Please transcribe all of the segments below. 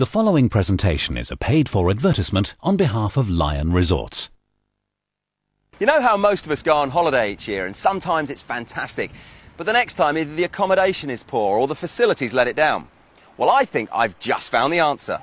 The following presentation is a paid-for advertisement on behalf of Lion Resorts. You know how most of us go on holiday each year, and sometimes it's fantastic, but the next time either the accommodation is poor or the facilities let it down? Well, I think I've just found the answer.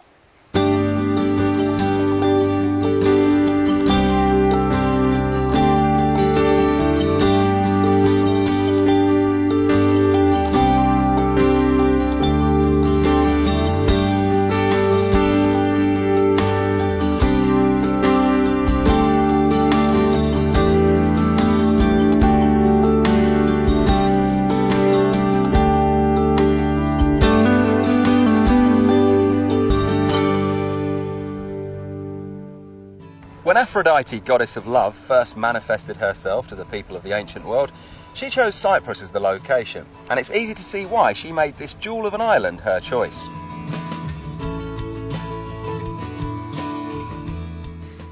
When Aphrodite, goddess of love, first manifested herself to the people of the ancient world, she chose Cyprus as the location, and it's easy to see why she made this jewel of an island her choice.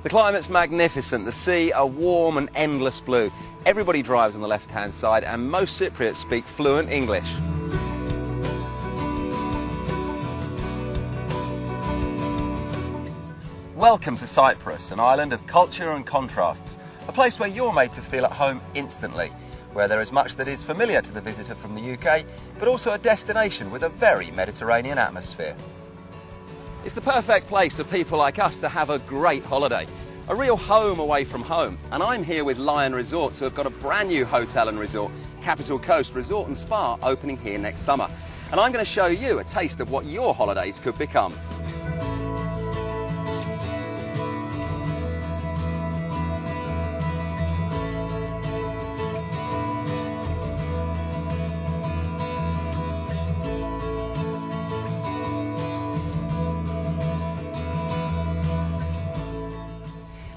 The climate's magnificent, the sea a warm and endless blue. Everybody drives on the left-hand side, and most Cypriots speak fluent English. Welcome to Cyprus, an island of culture and contrasts, a place where you're made to feel at home instantly, where there is much that is familiar to the visitor from the UK, but also a destination with a very Mediterranean atmosphere. It's the perfect place for people like us to have a great holiday, a real home away from home. And I'm here with Lion Resorts, who have got a brand new hotel and resort, Capital Coast Resort and Spa, opening here next summer. And I'm going to show you a taste of what your holidays could become.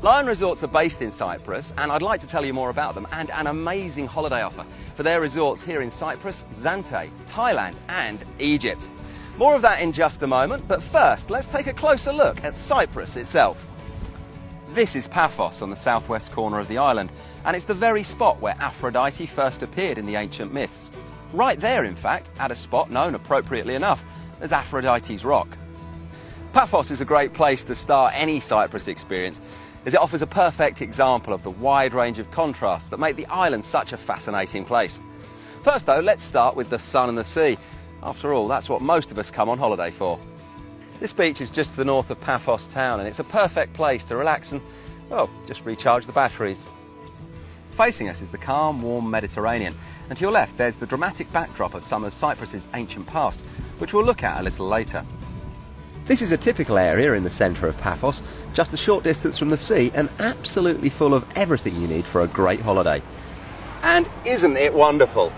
Lion Resorts are based in Cyprus, and I'd like to tell you more about them and an amazing holiday offer for their resorts here in Cyprus, Zante, Thailand and Egypt. More of that in just a moment, but first let's take a closer look at Cyprus itself. This is Paphos on the southwest corner of the island, and it's the very spot where Aphrodite first appeared in the ancient myths. Right there, in fact, at a spot known appropriately enough as Aphrodite's Rock. Paphos is a great place to start any Cyprus experience, as it offers a perfect example of the wide range of contrasts that make the island such a fascinating place. First though, let's start with the sun and the sea. After all, that's what most of us come on holiday for. This beach is just to the north of Paphos town, and it's a perfect place to relax and, well, just recharge the batteries. Facing us is the calm, warm Mediterranean, and to your left there's the dramatic backdrop of some of Cyprus's ancient past, which we'll look at a little later. This is a typical area in the centre of Paphos, just a short distance from the sea and absolutely full of everything you need for a great holiday. And isn't it wonderful?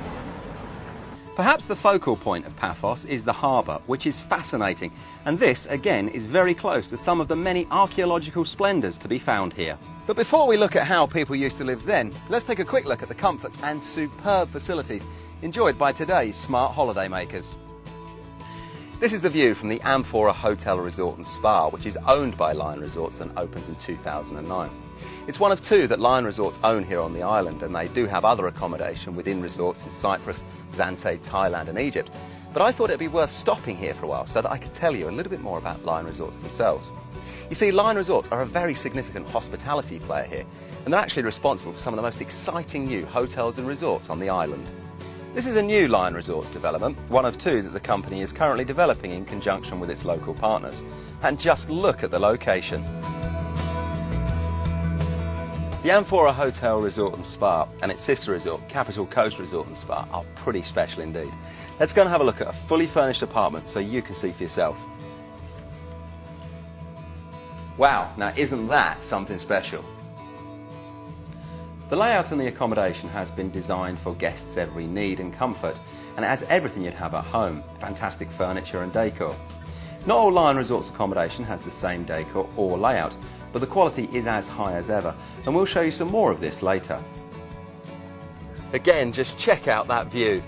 Perhaps the focal point of Paphos is the harbour, which is fascinating, and this again is very close to some of the many archaeological splendours to be found here. But before we look at how people used to live then, let's take a quick look at the comforts and superb facilities enjoyed by today's smart holiday makers. This is the view from the Amphora Hotel Resort and Spa, which is owned by Lion Resorts and opens in 2009. It's one of two that Lion Resorts own here on the island, and they do have other accommodation within resorts in Cyprus, Zante, Thailand and Egypt. But I thought it'd be worth stopping here for a while so that I could tell you a little bit more about Lion Resorts themselves. You see, Lion Resorts are a very significant hospitality player here, and they're actually responsible for some of the most exciting new hotels and resorts on the island. This is a new Lion Resorts development, one of two that the company is currently developing in conjunction with its local partners. And just look at the location. The Amphora Hotel Resort and Spa and its sister resort, Capital Coast Resort and Spa, are pretty special indeed. Let's go and have a look at a fully furnished apartment so you can see for yourself. Wow, now isn't that something special? The layout and the accommodation has been designed for guests' every need and comfort, and it has everything you'd have at home, fantastic furniture and decor. Not all Lion Resorts accommodation has the same decor or layout, but the quality is as high as ever, and we'll show you some more of this later. Again, just check out that view.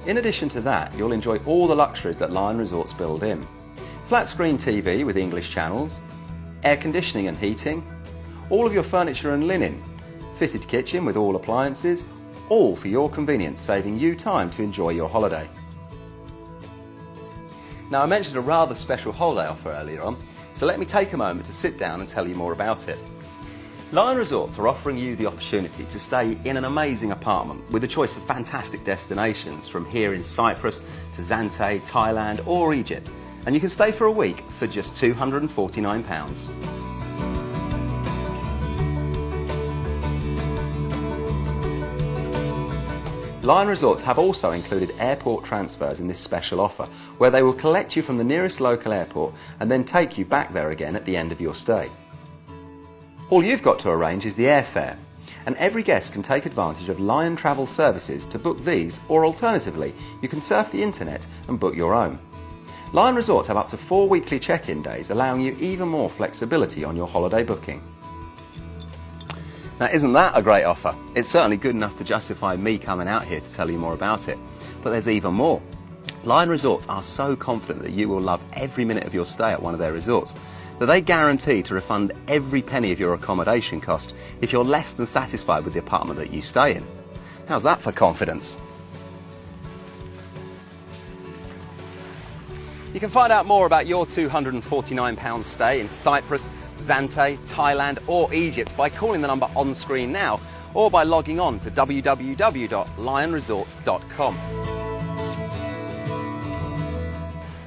In addition to that, you'll enjoy all the luxuries that Lion Resorts build in. Flat screen TV with English channels, air conditioning and heating, all of your furniture and linen, fitted kitchen with all appliances, all for your convenience, saving you time to enjoy your holiday. Now, I mentioned a rather special holiday offer earlier on, so let me take a moment to sit down and tell you more about it. Lion Resorts are offering you the opportunity to stay in an amazing apartment with a choice of fantastic destinations from here in Cyprus to Zante, Thailand or Egypt, and you can stay for a week for just £249. Lion Resorts have also included airport transfers in this special offer, where they will collect you from the nearest local airport and then take you back there again at the end of your stay. All you've got to arrange is the airfare, and every guest can take advantage of Lion Travel Services to book these, or alternatively, you can surf the internet and book your own. Lion Resorts have up to 4 weekly check-in days, allowing you even more flexibility on your holiday booking. Now, isn't that a great offer? It's certainly good enough to justify me coming out here to tell you more about it. But there's even more. Lion Resorts are so confident that you will love every minute of your stay at one of their resorts that they guarantee to refund every penny of your accommodation cost if you're less than satisfied with the apartment that you stay in. How's that for confidence? You can find out more about your £249 stay in Cyprus, Zante, Thailand or Egypt by calling the number on screen now, or by logging on to www.lionresorts.com.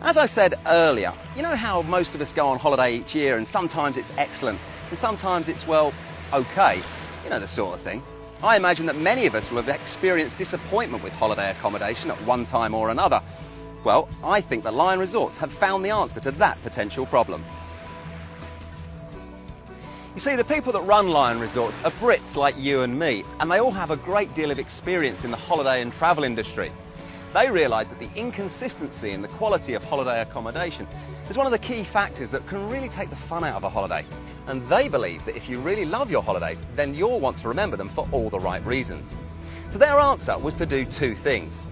As I said earlier, you know how most of us go on holiday each year and sometimes it's excellent and sometimes it's, well, okay. You know the sort of thing. I imagine that many of us will have experienced disappointment with holiday accommodation at one time or another. Well, I think that Lion Resorts have found the answer to that potential problem. You see, the people that run Lion Resorts are Brits like you and me, and they all have a great deal of experience in the holiday and travel industry. They realise that the inconsistency in the quality of holiday accommodation is one of the key factors that can really take the fun out of a holiday. And they believe that if you really love your holidays, then you'll want to remember them for all the right reasons. So their answer was to do two things.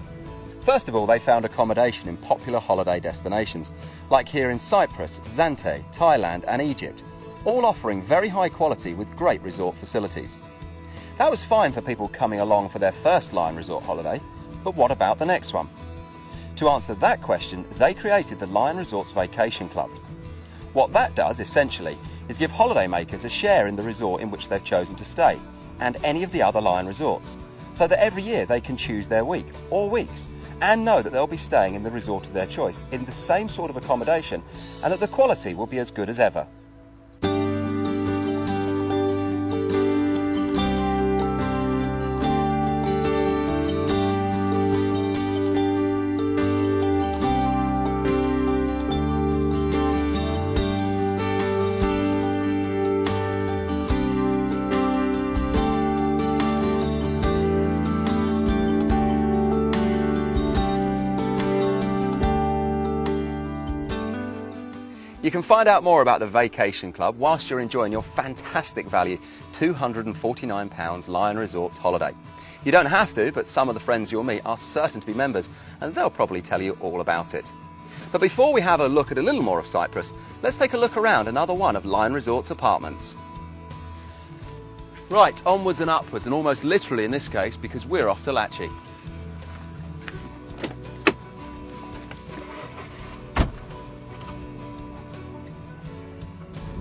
First of all, they found accommodation in popular holiday destinations, like here in Cyprus, Zante, Thailand and Egypt, all offering very high quality with great resort facilities. That was fine for people coming along for their first Lion Resort holiday, but what about the next one? To answer that question, they created the Lion Resorts Vacation Club. What that does, essentially, is give holidaymakers a share in the resort in which they've chosen to stay, and any of the other Lion Resorts, so that every year they can choose their week, or weeks, and know that they'll be staying in the resort of their choice, in the same sort of accommodation, and that the quality will be as good as ever. You can find out more about the Vacation Club whilst you're enjoying your fantastic value £249 Lion Resorts holiday. You don't have to, but some of the friends you'll meet are certain to be members and they'll probably tell you all about it. But before we have a look at a little more of Cyprus, let's take a look around another one of Lion Resorts apartments. Right, onwards and upwards, and almost literally in this case, because we're off to Latchi.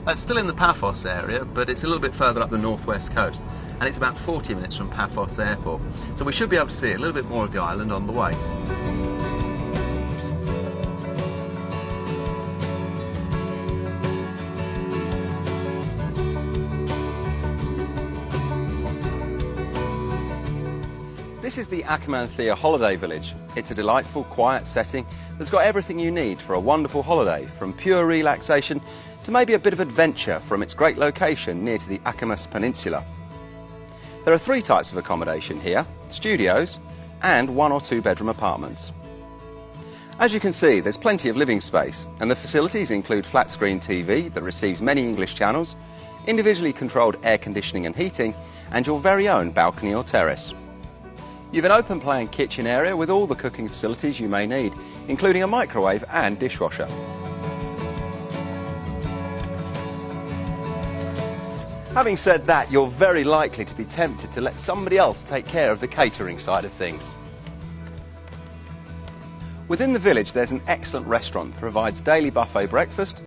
It's still in the Paphos area, but it's a little bit further up the northwest coast, and it's about 40 minutes from Paphos Airport, so we should be able to see a little bit more of the island on the way. This is the Achamanthea Holiday Village. It's a delightful, quiet setting that's got everything you need for a wonderful holiday, from pure relaxation to maybe a bit of adventure from its great location near to the Achamus Peninsula. There are 3 types of accommodation here: studios and 1 or 2 bedroom apartments. As you can see, there's plenty of living space, and the facilities include flat screen TV that receives many English channels, individually controlled air conditioning and heating, and your very own balcony or terrace. You've an open plan kitchen area with all the cooking facilities you may need, including a microwave and dishwasher. Having said that, you're very likely to be tempted to let somebody else take care of the catering side of things. Within the village there's an excellent restaurant that provides daily buffet breakfast,